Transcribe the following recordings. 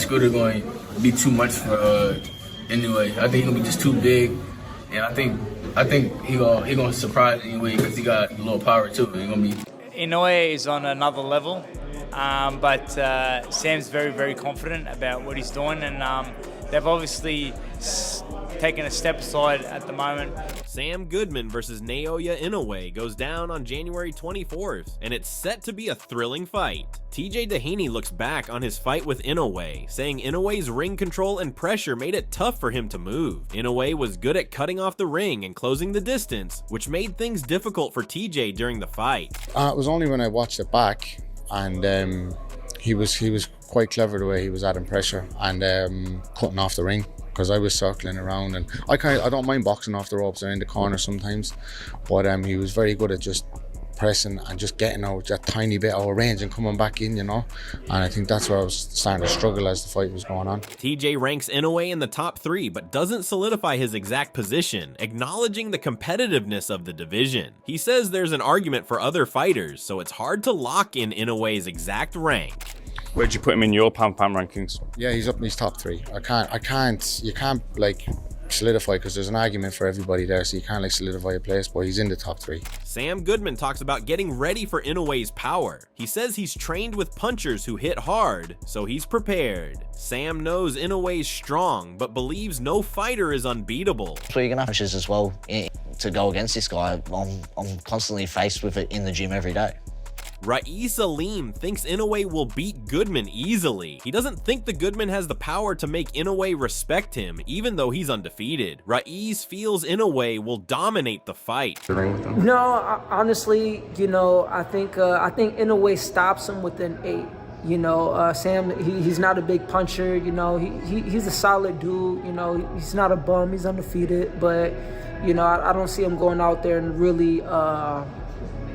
scooter going to be too much for Inoue. I think he's gonna be just too big, and I think he gonna surprise Inoue because he got a little power too. He gonna be. Inoue is on another level, but Sam's very, very confident about what he's doing, and they've obviously taken a step aside at the moment. Sam Goodman versus Naoya Inoue goes down on January 24th, and it's set to be a thrilling fight. TJ Dehaney looks back on his fight with Inoue, saying Inoue's ring control and pressure made it tough for him to move. Inoue was good at cutting off the ring and closing the distance, which made things difficult for TJ during the fight. It was only when I watched it back, and he was quite clever the way he was adding pressure and cutting off the ring. Because I was circling around, and I don't mind boxing off the ropes or in the corner sometimes, but he was very good at just pressing and just getting out that tiny bit out of range and coming back in, and I think that's where I was starting to struggle as the fight was going on. TJ ranks Inoue in the top 3, but doesn't solidify his exact position, acknowledging the competitiveness of the division. He says there's an argument for other fighters, so it's hard to lock in Inoue's exact rank. Where'd you put him in your pound-for-pound rankings? Yeah, he's up in his top 3. You can't like solidify because there's an argument for everybody there, so you can't like solidify a place, but he's in the top 3. Sam Goodman talks about getting ready for Inoue's power. He says he's trained with punchers who hit hard, so he's prepared. Sam knows Inoue's strong, but believes no fighter is unbeatable. So you're gonna have punches as well to go against this guy. I'm constantly faced with it in the gym every day. Ra'is Aleem thinks Inoue will beat Goodman easily. He doesn't think the Goodman has the power to make Inoue respect him, even though he's undefeated. Ra'is feels Inoue will dominate the fight. No, honestly, I think Inoue stops him within 8. Sam, he's not a big puncher. He's a solid dude. He's not a bum. He's undefeated, but I don't see him going out there and really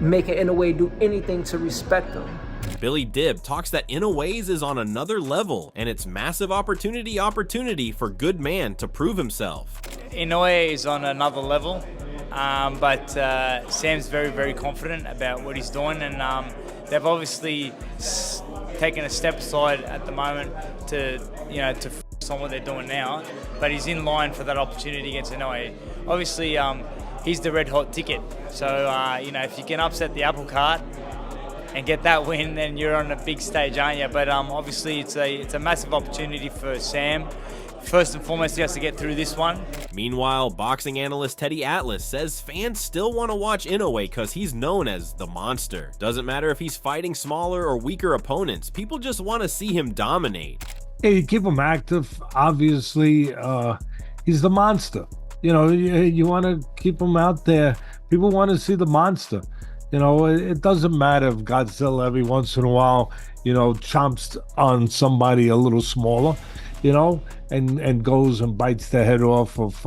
making Inoue do anything to respect him. Billy Dibb talks that Inoue's is on another level, and it's massive opportunity for Goodman to prove himself. Inoue is on another level, but Sam's very, very confident about what he's doing, and they've obviously taken a step aside at the moment to focus on what they're doing now. But he's in line for that opportunity against Inoue. Obviously, he's the red hot ticket. So, if you can upset the apple cart and get that win, then you're on a big stage, aren't you? But obviously, it's a massive opportunity for Sam. First and foremost, he has to get through this one. Meanwhile, boxing analyst Teddy Atlas says fans still want to watch Inoue because he's known as the monster. Doesn't matter if he's fighting smaller or weaker opponents, people just want to see him dominate. Yeah, you keep him active. Obviously, he's the monster. You want to keep him out there. People want to see the monster. It doesn't matter if Godzilla every once in a while, chomps on somebody a little smaller, and goes and bites the head off of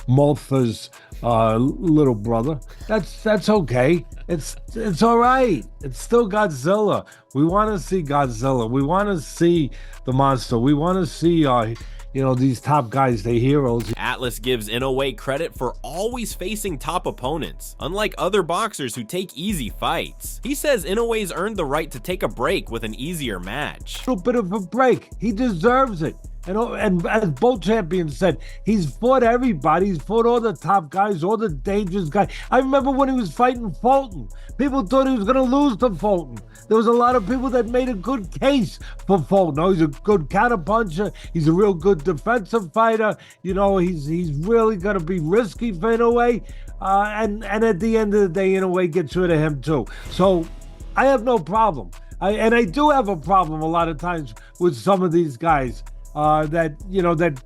Maltha's little brother. That's okay. It's all right. It's still Godzilla. We want to see Godzilla. We want to see the monster. We want to see these top guys, they're heroes. Atlas gives Inoue credit for always facing top opponents, unlike other boxers who take easy fights. He says Inoue's earned the right to take a break with an easier match. A little bit of a break. He deserves it. And as both champions said, he's fought everybody. He's fought all the top guys, all the dangerous guys. I remember when he was fighting Fulton. People thought he was going to lose to Fulton. There was a lot of people that made a good case for Fulton. He's a good counterpuncher. He's a real good defensive fighter. He's really going to be risky for Inoue. And at the end of the day, Inoue gets rid of him too. So I have no problem. I do have a problem a lot of times with some of these guys. That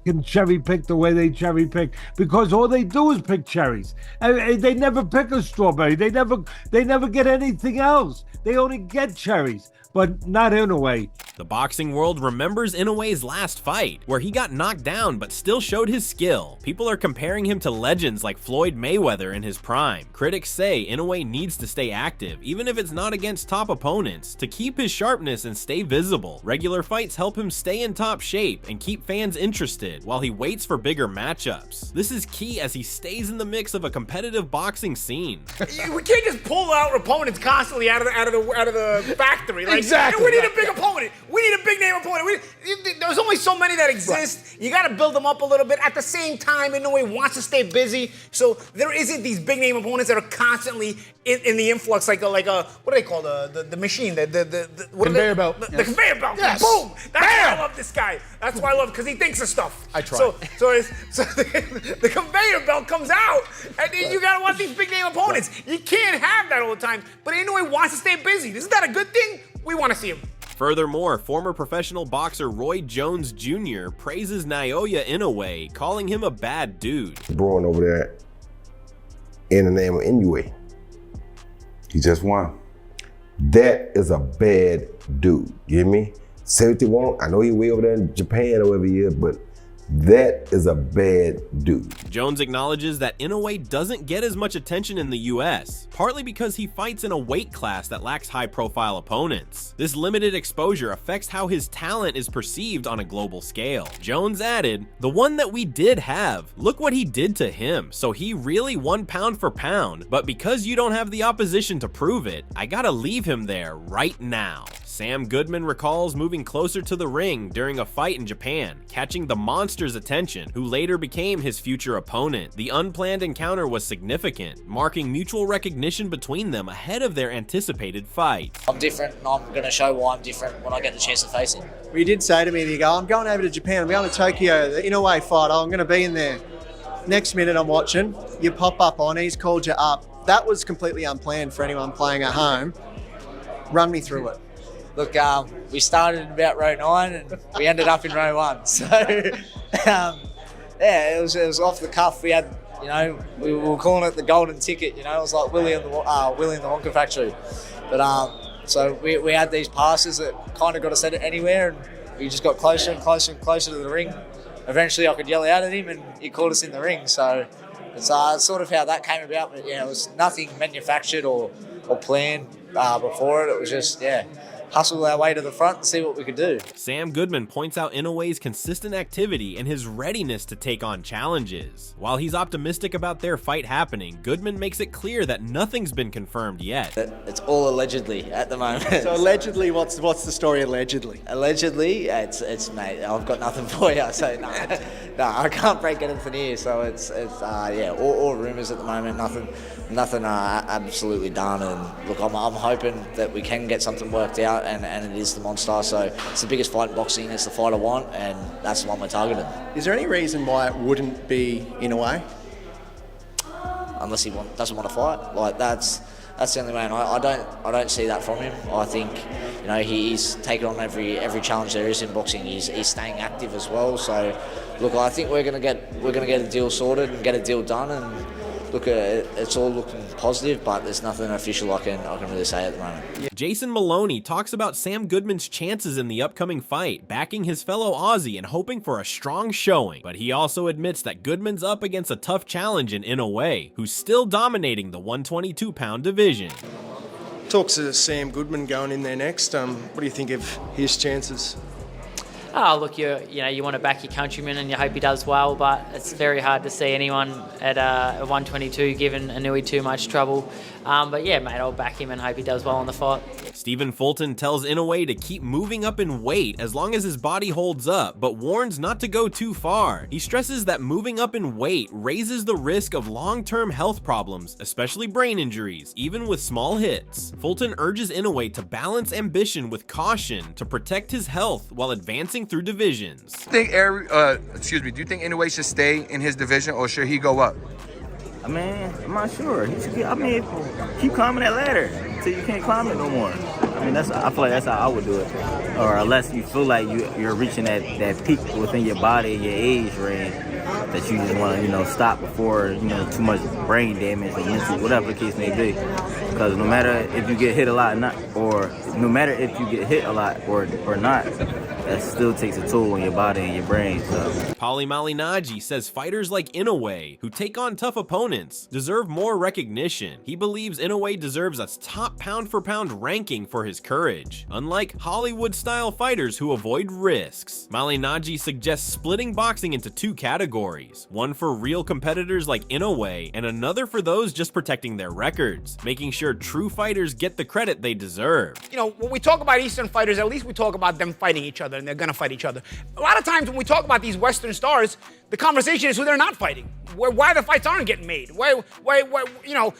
can cherry pick the way they cherry pick, because all they do is pick cherries. And they never pick a strawberry. They never get anything else. They only get cherries, but not Inoue. The boxing world remembers Inoue's last fight, where he got knocked down but still showed his skill. People are comparing him to legends like Floyd Mayweather in his prime. Critics say Inoue needs to stay active, even if it's not against top opponents, to keep his sharpness and stay visible. Regular fights help him stay in top shape and keep fans interested while he waits for bigger matchups. This is key as he stays in the mix of a competitive boxing scene. We can't just pull out opponents constantly out of the factory. Like, Exactly. And we need a big opponent. We need a big name opponent. There's only so many that exist. Right. You got to build them up a little bit. At the same time, Inoue wants to stay busy, so there isn't these big name opponents that are constantly in the influx, like a what do they call the machine? The conveyor belt. The conveyor belt. Yes. Boom. That's why I love this guy. That's why I love, because he thinks of stuff. I try. So the conveyor belt comes out, and then you got to watch these big name opponents. Right. You can't have that all the time. But Inoue wants to stay busy. Isn't that a good thing? We want to see him. Furthermore, former professional boxer Roy Jones Jr. praises Naoya Inoue, calling him a bad dude. Brawn over there in the name of Inoue. He just won. That is a bad dude, you hear me? Say what you want, I know he way over there in Japan or wherever he is, but that is a bad dude. Jones acknowledges that Inoue doesn't get as much attention in the US, partly because he fights in a weight class that lacks high-profile opponents. This limited exposure affects how his talent is perceived on a global scale. Jones added, "The one that we did have, look what he did to him, so he really won pound for pound, but because you don't have the opposition to prove it, I gotta leave him there right now." Sam Goodman recalls moving closer to the ring during a fight in Japan, catching the monster's attention, who later became his future opponent. The unplanned encounter was significant, marking mutual recognition between them ahead of their anticipated fight. I'm different, and I'm going to show why I'm different when I get the chance to face him. Well, you did say to me, you go, I'm going over to Japan, I'm going to Tokyo, the Inoue fight, I'm going to be in there. Next minute I'm watching, you pop up on, he's called you up. That was completely unplanned for anyone playing at home. Run me through it. Look, we started in about row 9 and we ended up in row 1. So, yeah, it was off the cuff. We had, we were calling it the golden ticket. It was like Willy in the Wonka factory. But so we had these passes that kind of got us anywhere, and we just got closer and closer and closer to the ring. Eventually, I could yell out at him, and he caught us in the ring. So it's sort of how that came about. But yeah, it was nothing manufactured or planned before it. It was just hustle our way to the front and see what we could do. Sam Goodman points out Inoue's consistent activity and his readiness to take on challenges. While he's optimistic about their fight happening, Goodman makes it clear that nothing's been confirmed yet. It's all allegedly at the moment. So allegedly, what's the story allegedly? Allegedly, it's mate, I've got nothing for you, so no, I can't break anything here. So it's all rumours at the moment, nothing absolutely done. And look, I'm hoping that we can get something worked out, and it is the Monster. So it's the biggest fight in boxing. It's the fight I want, and that's the one we're targeting. Is there any reason why it wouldn't be Inoue? Unless he doesn't want to fight, like that's the only way. And I don't see that from him. I think he's taken on every challenge there is in boxing. He's staying active as well. So look, I think we're gonna get a deal sorted and get a deal done. And look, it's all looking positive, but there's nothing official I can really say at the moment. Jason Maloney talks about Sam Goodman's chances in the upcoming fight, backing his fellow Aussie and hoping for a strong showing. But he also admits that Goodman's up against a tough challenge in Inoue, who's still dominating the 122-pound division. Talks to Sam Goodman going in there next. What do you think of his chances? Oh, look, you want to back your countryman and you hope he does well, but it's very hard to see anyone at 122 giving Inoue too much trouble. But yeah, mate, I'll back him and hope he does well in the fight. Stephen Fulton tells Inoue to keep moving up in weight as long as his body holds up, but warns not to go too far. He stresses that moving up in weight raises the risk of long-term health problems, especially brain injuries, even with small hits. Fulton urges Inoue to balance ambition with caution to protect his health while advancing through divisions. Do you think Inoue should stay in his division or should he go up? I mean, I'm not sure. He should keep climbing that ladder until you can't climb it no more. I mean, I feel like that's how I would do it. Or unless you feel like you're reaching that peak within your body, your age range, that you just want to, stop before, too much brain damage or mental, whatever the case may be. Because no matter if you get hit a lot or not, that still takes a toll on your body and your brain. So. Paulie Malignaggi says fighters like Inoue, who take on tough opponents, deserve more recognition. He believes Inoue deserves a top pound-for-pound ranking for his courage, unlike Hollywood-style fighters who avoid risks. Malignaggi suggests splitting boxing into two categories, one for real competitors like Inoue, and another for those just protecting their records, making sure true fighters get the credit they deserve. You know, when we talk about Eastern fighters, at least we talk about them fighting each other, and they're gonna fight each other. A lot of times when we talk about these Western stars, the conversation is who they're not fighting. Why the fights aren't getting made. Why you know,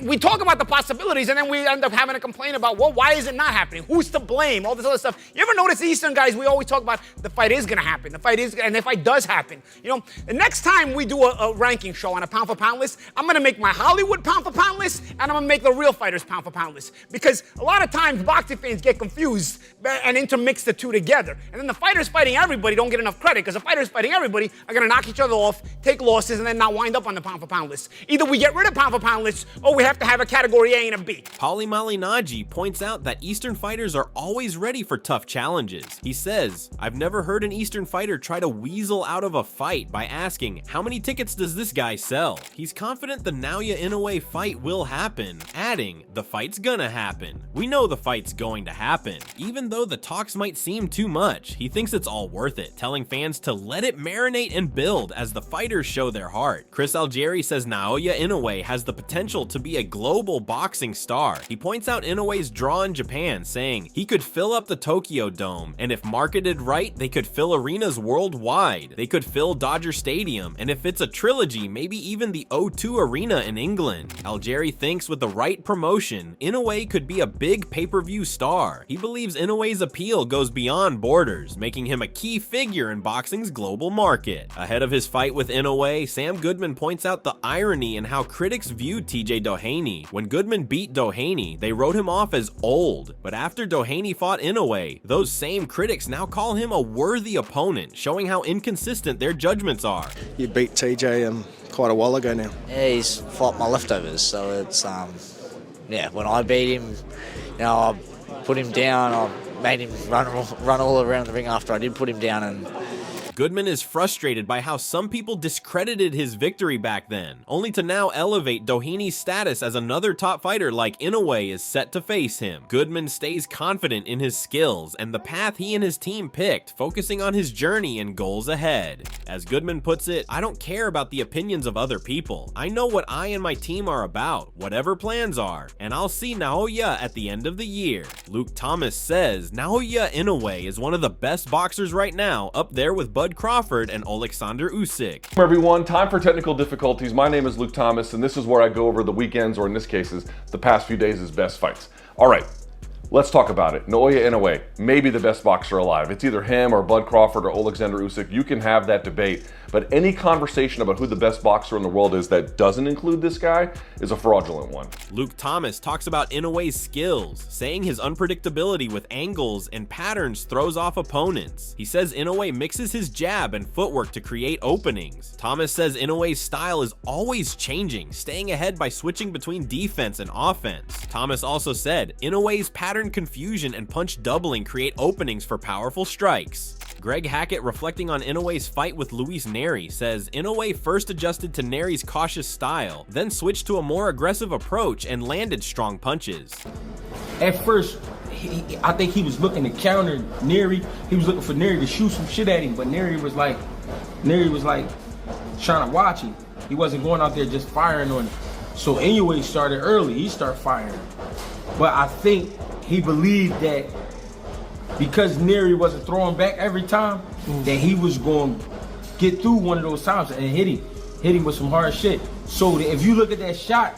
we talk about the possibilities and then we end up having to complain about, well, why is it not happening? Who's to blame? All this other stuff. You ever notice the Eastern guys, we always talk about the fight is gonna happen. And the fight does happen. You know, the next time we do a ranking show on a pound for pound list, I'm gonna make my Hollywood pound for pound list and I'm gonna make the real fighters pound for pound list. Because a lot of times boxing fans get confused and intermix the two together. And then the fighters fighting everybody don't get enough credit because the fighters fighting everybody are gonna knock each other off, take losses, and then not wind up on the pound for pound list. Either we get rid of pound for pound lists or we have to have a category A and a B. Paulie Malignaggi points out that Eastern fighters are always ready for tough challenges. He says, "I've never heard an Eastern fighter try to weasel out of a fight by asking, how many tickets does this guy sell?" He's confident the Naoya Inoue fight will happen, adding, "The fight's gonna happen. We know the fight's going to happen." Even though the talks might seem too much, he thinks it's all worth it, telling fans to let it marinate and build as the fighters show their heart. Chris Algieri says Naoya Inoue has the potential to be a global boxing star. He points out Inoue's draw in Japan, saying he could fill up the Tokyo Dome, and if marketed right, they could fill arenas worldwide. They could fill Dodger Stadium, and if it's a trilogy, maybe even the O2 Arena in England. Algieri thinks with the right promotion, Inoue could be a big pay-per-view star. He believes Inoue's appeal goes beyond borders, making him a key figure in boxing's global market. Ahead of his fight with Inoue, Sam Goodman points out the irony in how critics viewed TJ Doheny. When Goodman beat Doheny, they wrote him off as old, but after Doheny fought Inoue, those same critics now call him a worthy opponent, showing how inconsistent their judgments are. You beat TJ quite a while ago now. Yeah, he's fought my leftovers, so it's yeah. When I beat him, you know, I put him down. I made him run all around the ring after I did put him down, and Goodman is frustrated by how some people discredited his victory back then, only to now elevate Doheny's status as another top fighter like Inoue is set to face him. Goodman stays confident in his skills and the path he and his team picked, focusing on his journey and goals ahead. As Goodman puts it, "I don't care about the opinions of other people. I know what I and my team are about, whatever plans are, and I'll see Naoya at the end of the year." Luke Thomas says Naoya Inoue is one of the best boxers right now, up there with Bud Crawford and Alexander Usyk. Everyone, time for technical difficulties. My name is Luke Thomas, and this is where I go over the weekends, or in this case, the past few days' best fights. All right, let's talk about it. Naoya Inoue, maybe the best boxer alive. It's either him or Bud Crawford or Alexander Usyk. You can have that debate, but any conversation about who the best boxer in the world is that doesn't include this guy is a fraudulent one. Luke Thomas talks about Inoue's skills, saying his unpredictability with angles and patterns throws off opponents. He says Inoue mixes his jab and footwork to create openings. Thomas says Inoue's style is always changing, staying ahead by switching between defense and offense. Thomas also said Inoue's pattern confusion and punch doubling create openings for powerful strikes. Greg Hackett, reflecting on Inoue's fight with Luis Neri, says Inoue first adjusted to Neri's cautious style, then switched to a more aggressive approach and landed strong punches. At first, I think he was looking to counter Neri. He was looking for Neri to shoot some shit at him, but Neri was like trying to watch him. He wasn't going out there just firing on him. So Inoue started early. He started firing. But I think he believed that because Neri wasn't throwing back every time, that he was going to get through one of those times and hit him with some hard shit. So if you look at that shot,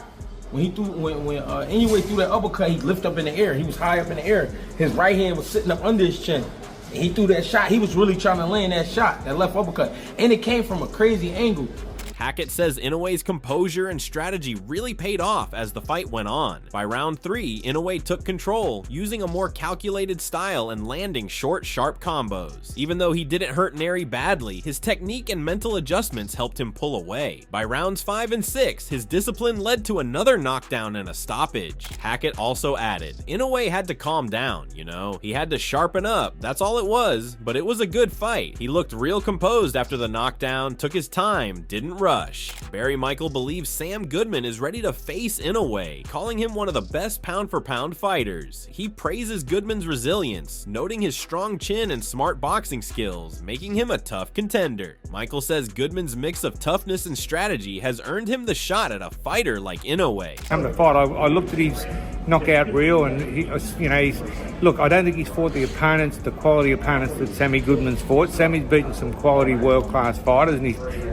when Inoue threw that uppercut, he lifted up in the air. He was high up in the air. His right hand was sitting up under his chin. And he threw that shot. He was really trying to land that shot, that left uppercut. And it came from a crazy angle. Hackett says Inoue's composure and strategy really paid off as the fight went on. By round 3, Inoue took control, using a more calculated style and landing short, sharp combos. Even though he didn't hurt Neri badly, his technique and mental adjustments helped him pull away. By rounds 5 and 6, his discipline led to another knockdown and a stoppage. Hackett also added, Inoue had to calm down, you know? He had to sharpen up, that's all it was, but it was a good fight. He looked real composed after the knockdown, took his time, didn't rush. Barry Michael believes Sam Goodman is ready to face Inoue, calling him one of the best pound-for-pound fighters. He praises Goodman's resilience, noting his strong chin and smart boxing skills, making him a tough contender. Michael says Goodman's mix of toughness and strategy has earned him the shot at a fighter like Inoue. Come to fight, I looked at his knockout reel, and look, I don't think he's fought the quality opponents that Sammy Goodman's fought. Sammy's beaten some quality world-class fighters, and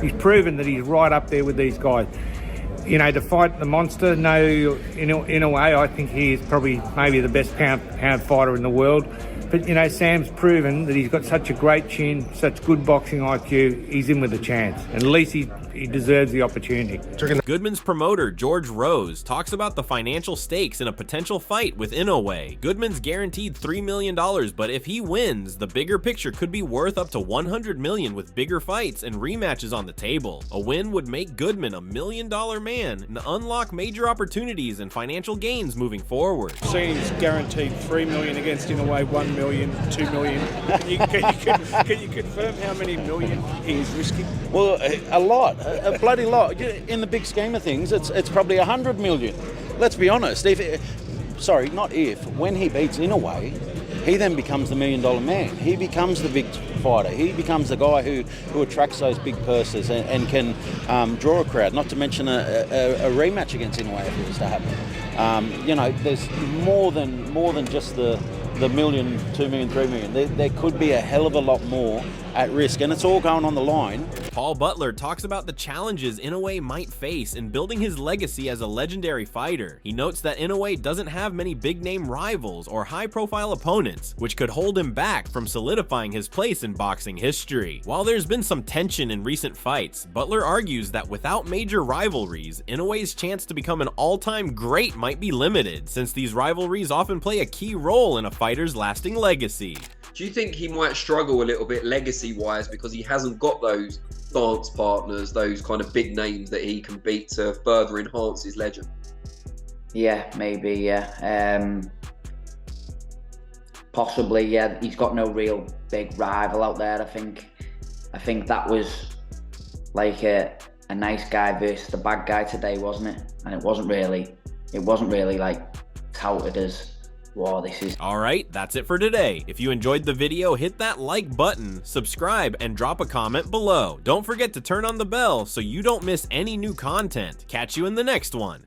he's proven that he's right up there with these guys. You know, to fight the monster, in a way, I think he is probably maybe the best pound fighter in the world. But, you know, Sam's proven that he's got such a great chin, such good boxing IQ, he's in with a chance. And at least he deserves the opportunity. Goodman's promoter, George Rose, talks about the financial stakes in a potential fight with Inoue. Goodman's guaranteed $3 million, but if he wins, the bigger picture could be worth up to $100 million with bigger fights and rematches on the table. A win would make Goodman a $1 million man and unlock major opportunities and financial gains moving forward. Seeing he's guaranteed $3 million against Inoue, $1 million, $2 million. Can you confirm how many million he is risking? Well, a lot, a bloody lot. In the big scheme of things, it's probably 100 million. Let's be honest. When he beats Inoue, he then becomes the $1 million man. He becomes the big fighter. He becomes the guy who attracts those big purses and can draw a crowd. Not to mention a rematch against Inoue if it was to happen. There's more than just the $1 million, $2 million, $3 million. There could be a hell of a lot more at risk, and it's all going on the line. Paul Butler talks about the challenges Inoue might face in building his legacy as a legendary fighter. He notes that Inoue doesn't have many big-name rivals or high-profile opponents, which could hold him back from solidifying his place in boxing history. While there's been some tension in recent fights, Butler argues that without major rivalries, Inoue's chance to become an all-time great might be limited, since these rivalries often play a key role in a fighter's lasting legacy. Do you think he might struggle a little bit legacy-wise because he hasn't got those dance partners, those kind of big names that he can beat to further enhance his legend? Yeah, maybe, yeah. Possibly, yeah. He's got no real big rival out there, I think that was like a nice guy versus the bad guy today, wasn't it? And it wasn't really like touted as, wow, this is... Alright, that's it for today. If you enjoyed the video, hit that like button, subscribe, and drop a comment below. Don't forget to turn on the bell so you don't miss any new content. Catch you in the next one.